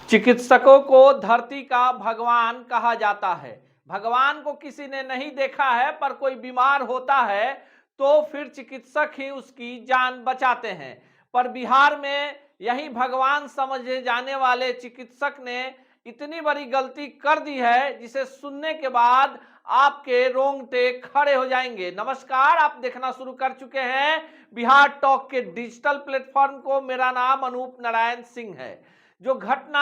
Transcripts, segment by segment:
चिकित्सकों को धरती का भगवान कहा जाता है। भगवान को किसी ने नहीं देखा है, पर कोई बीमार होता है तो फिर चिकित्सक ही उसकी जान बचाते हैं। पर बिहार में यही भगवान समझे जाने वाले चिकित्सक ने इतनी बड़ी गलती कर दी है, जिसे सुनने के बाद आपके रोंगटे खड़े हो जाएंगे। नमस्कार, आप देखना शुरू कर चुके हैं बिहार टॉक के डिजिटल प्लेटफॉर्म को। मेरा नाम अनूप नारायण सिंह है। जो घटना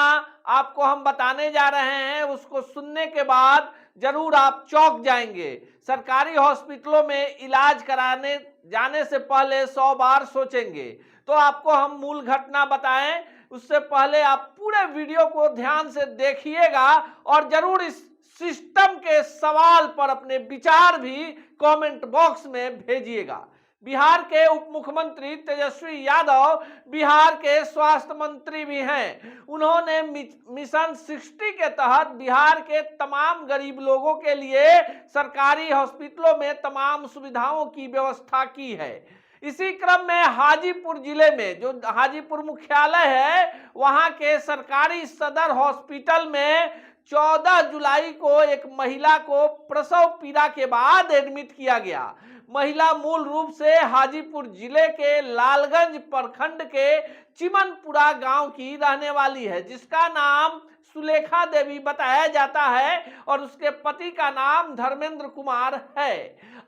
आपको हम बताने जा रहे हैं, उसको सुनने के बाद जरूर आप चौंक जाएंगे। सरकारी हॉस्पिटलों में इलाज कराने जाने से पहले 100 बार सोचेंगे। तो आपको हम मूल घटना बताएं, उससे पहले आप पूरे वीडियो को ध्यान से देखिएगा और जरूर इस सिस्टम के सवाल पर अपने विचार भी कमेंट बॉक्स में भेजिएगा। बिहार के उप मुख्यमंत्री तेजस्वी यादव बिहार के स्वास्थ्य मंत्री भी हैं। उन्होंने मिशन 60 के तहत बिहार के तमाम गरीब लोगों के लिए सरकारी हॉस्पिटलों में तमाम सुविधाओं की व्यवस्था की है। इसी क्रम में हाजीपुर जिले में, जो हाजीपुर मुख्यालय है, वहां के सरकारी सदर हॉस्पिटल में 14 जुलाई को एक महिला को प्रसव पीड़ा के बाद एडमिट किया गया। महिला मूल रूप से हाजीपुर जिले के लालगंज प्रखंड के चिमनपुरा गांव की रहने वाली है, जिसका नाम सुलेखा देवी बताया जाता है और उसके पति का नाम धर्मेंद्र कुमार है।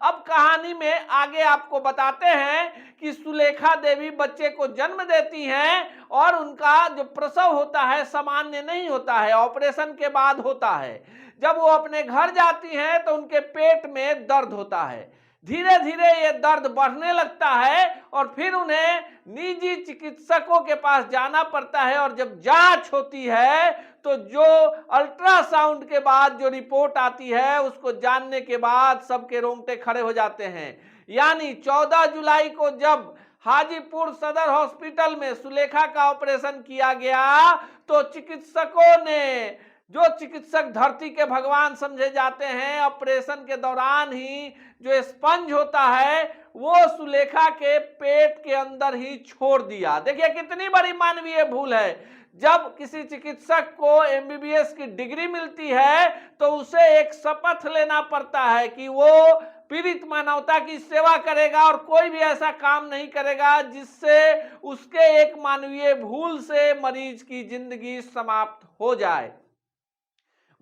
अब कहानी में आगे आपको बताते हैं कि सुलेखा देवी बच्चे को जन्म देती हैं और उनका जो प्रसव होता है सामान्य नहीं होता है, ऑपरेशन के बाद होता है। जब वो अपने घर जाती हैं तो उनके पेट में दर्द होता है। धीरे धीरे ये दर्द बढ़ने लगता है और फिर उन्हें निजी चिकित्सकों के पास जाना पड़ता है। और जब जांच होती है तो जो अल्ट्रासाउंड के बाद जो रिपोर्ट आती है, उसको जानने के बाद सबके रोंगटे खड़े हो जाते हैं। यानी 14 जुलाई को जब हाजीपुर सदर हॉस्पिटल में सुलेखा का ऑपरेशन किया गया, तो चिकित्सकों ने, जो चिकित्सक धरती के भगवान समझे जाते हैं, ऑपरेशन के दौरान ही जो स्पंज होता है वो सुलेखा के पेट के अंदर ही छोड़ दिया। देखिए कितनी बड़ी मानवीय भूल है। जब किसी चिकित्सक को एमबीबीएस की डिग्री मिलती है तो उसे एक शपथ लेना पड़ता है कि वो पीड़ित मानवता की सेवा करेगा और कोई भी ऐसा काम नहीं करेगा जिससे उसके एक मानवीय भूल से मरीज की जिंदगी समाप्त हो जाए।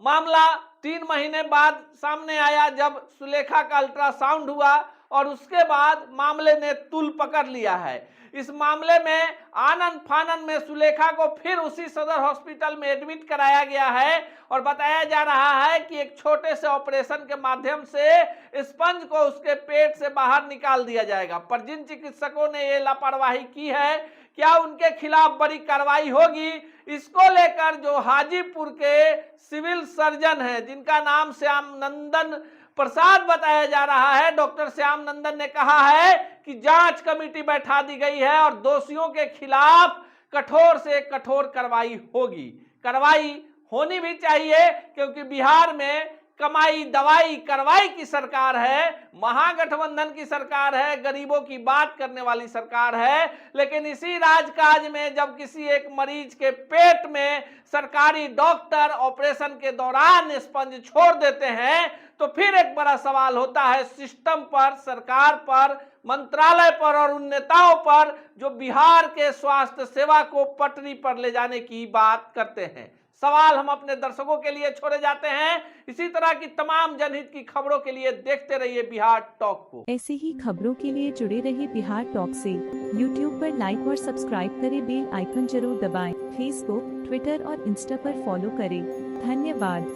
मामला 3 महीने बाद सामने आया, जब सुलेखा का अल्ट्रासाउंड हुआ और उसके बाद मामले ने तूल पकड़ लिया है। इस मामले में आनन फानन में सुलेखा को फिर उसी सदर हॉस्पिटल में एडमिट कराया गया है और बताया जा रहा है कि एक छोटे से ऑपरेशन के माध्यम से स्पंज को उसके पेट से बाहर निकाल दिया जाएगा। पर जिन चिकित्सकों ने ये लापरवाही की है, क्या उनके खिलाफ बड़ी कार्रवाई होगी? इसको लेकर जो हाजीपुर के सिविल सर्जन हैं, जिनका नाम श्याम नंदन प्रसाद बताया जा रहा है, डॉक्टर श्याम नंदन ने कहा है कि जांच कमेटी बैठा दी गई है और दोषियों के खिलाफ कठोर से कठोर कार्रवाई होगी। कार्रवाई होनी भी चाहिए, क्योंकि बिहार में कमाई दवाई कार्रवाई की सरकार है, महागठबंधन की सरकार है, गरीबों की बात करने वाली सरकार है। लेकिन इसी राजकाज में जब किसी एक मरीज के पेट में सरकारी डॉक्टर ऑपरेशन के दौरान स्पंज छोड़ देते हैं, तो फिर एक बड़ा सवाल होता है सिस्टम पर, सरकार पर, मंत्रालय पर और उन नेताओं पर जो बिहार के स्वास्थ्य सेवा को पटरी पर ले जाने की बात करते हैं। सवाल हम अपने दर्शकों के लिए छोड़े जाते हैं। इसी तरह की तमाम जनहित की खबरों के लिए देखते रहिए बिहार टॉक को। ऐसे ही खबरों के लिए जुड़े रहिए बिहार टॉक से। यूट्यूब पर लाइक और सब्सक्राइब करें, बेल आइकन जरूर दबाएं। फेसबुक, ट्विटर और इंस्टा पर फॉलो करें। धन्यवाद।